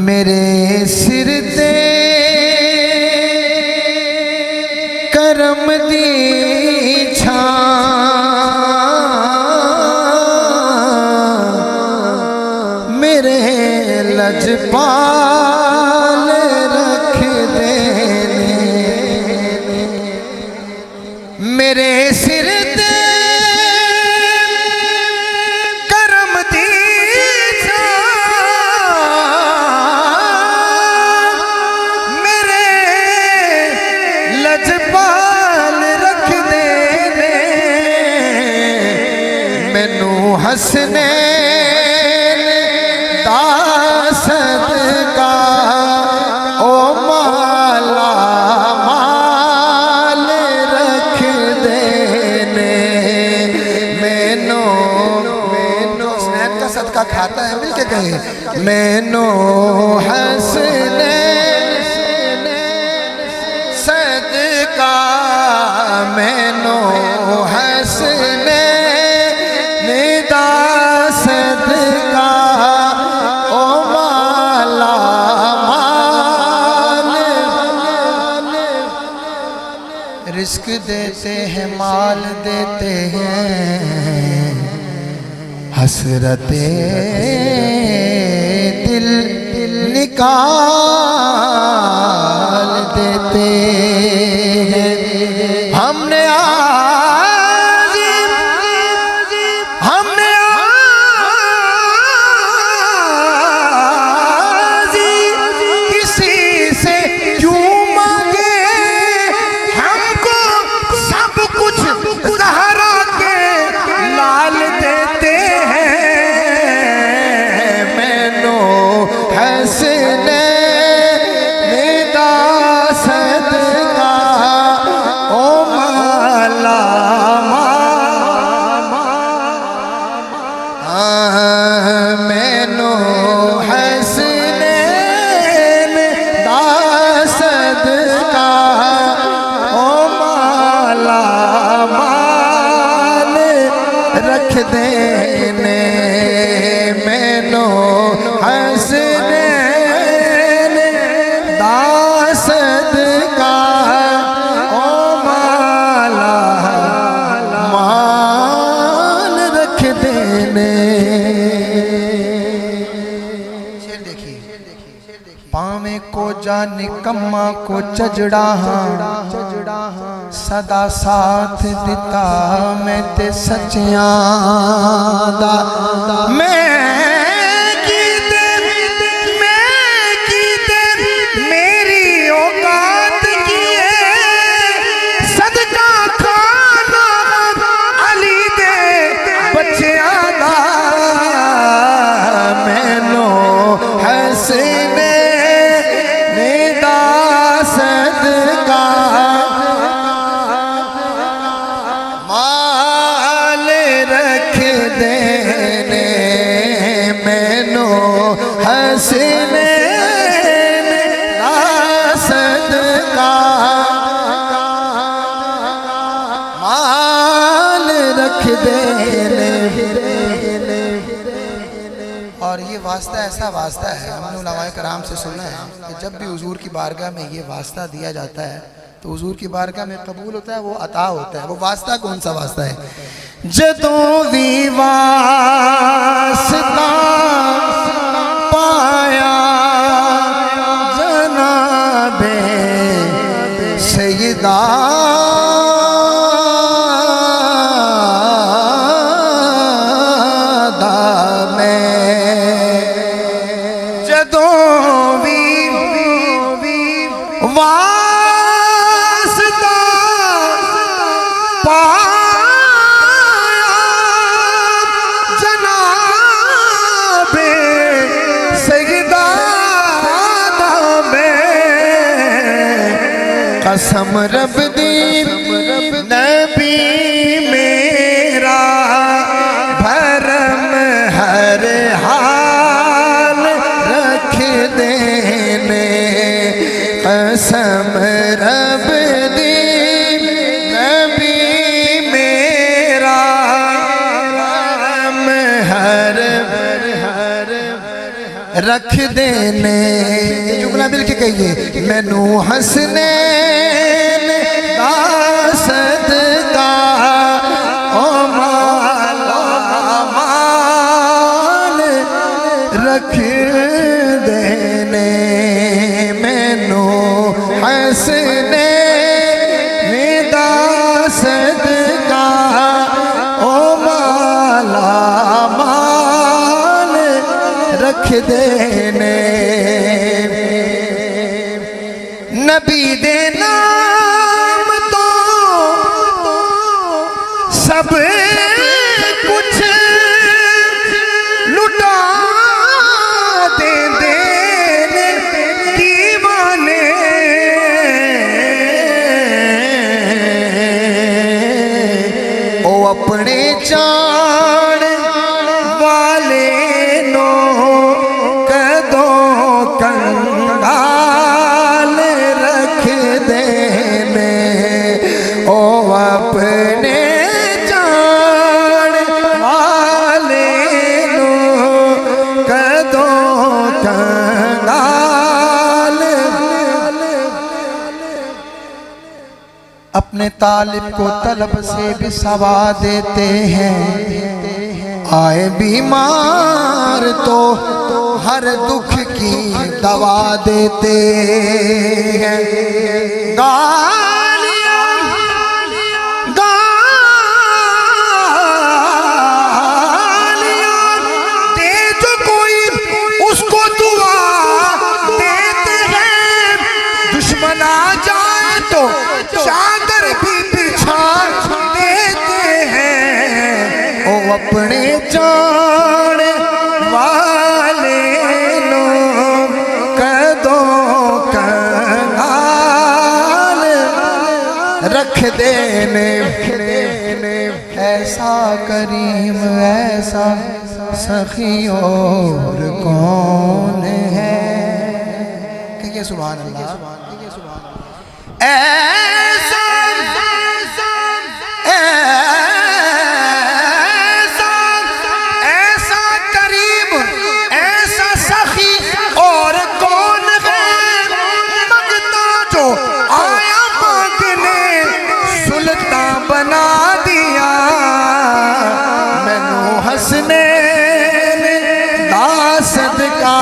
मेरे सिर ते करम दी छां मेरे लजपाल रख देने मेरे सिर ते करम दी हसने दा सदका ओ माला माल रख देने मैनो स्नैप का सदका खाता है मिल के कहे मैनो हसने सदका मैनो हसने सदका ओ माला माल रिस्क देते हैं माल देते हैं हसरते दिल निकाल देते हैं हमने रख देने मैनो हसने दा सदका ओ माला माल रख देने। शेर देखिए पावे को जा निकम्मा को चजड़ा सदा साथ दिता मैं ते सच्चियां दा मैं कीते मेरी औकात किए सदका खाना अली दे बच्चियां दा मैनो हसने दा सदका माल रख देने मैनो हसने दा सदका माल रख देने। और ये वास्ता ऐसा वास्ता है हमने उलमाए कराम से सुना है कि जब भी हुजूर की बारगाह में ये वास्ता दिया जाता है तो हुजूर की बारगाह में कबूल होता है, वो अता होता है। वो वास्ता कौन सा वास्ता है? जदों भी वास्ता पाया जनाबे सैयदा वास्ता पाया जनाबे सैयदा में कसम रब दी नबी मेरा भरम हर हाल रख देने कसम रब दी नबी मेरा हर रख देने। जुमला मिल के कहिए, मैनू हंसने दा सदका ओ माला माल रख देने। मैनू हंसने दा सदका ओ माला माल रख देने। नबी दे नाम तो सब कुछ लुटा दे देने दीवाने। ओ अपने चाण वाले नो कदों कंगाल रख देने। ओ अपने चाण वाले नो कदों कंगाल। अपने तालिब को तलब से भी सवा देते हैं। आए बीमार तो हर दुख की दवा देते हैं। गालियां दे जो कोई उसको दुआ देते हैं। दुश्मन आ जाए तो चादर भी बिछा देते हैं। ओ अपने चाण वाले नो कदों कंगाल रख देने। ऐसा करीम ऐसा सखी और कौन है। कहिए सुभान अल्लाह। ऐसा करीम ऐसा सखी और कौन है। मंगता जो आया मांगने सुल्तान बना दिया। मैनू हंसने दा सदका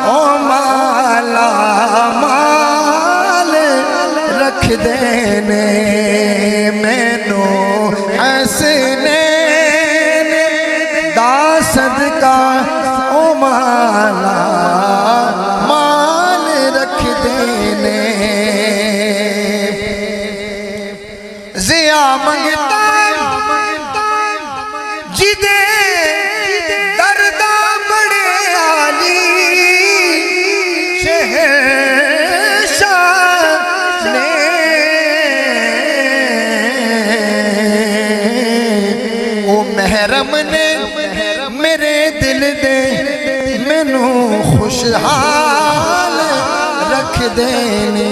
ओ माला माल रख देने। मैनू हंसने दा सदका ओ माला माल रख देने। जिया मंगता जिदे दर्दा बड़े आली शहंशाह ने। ओ महरम ने मेरे दिल दे मैनू खुशहाल रख देने।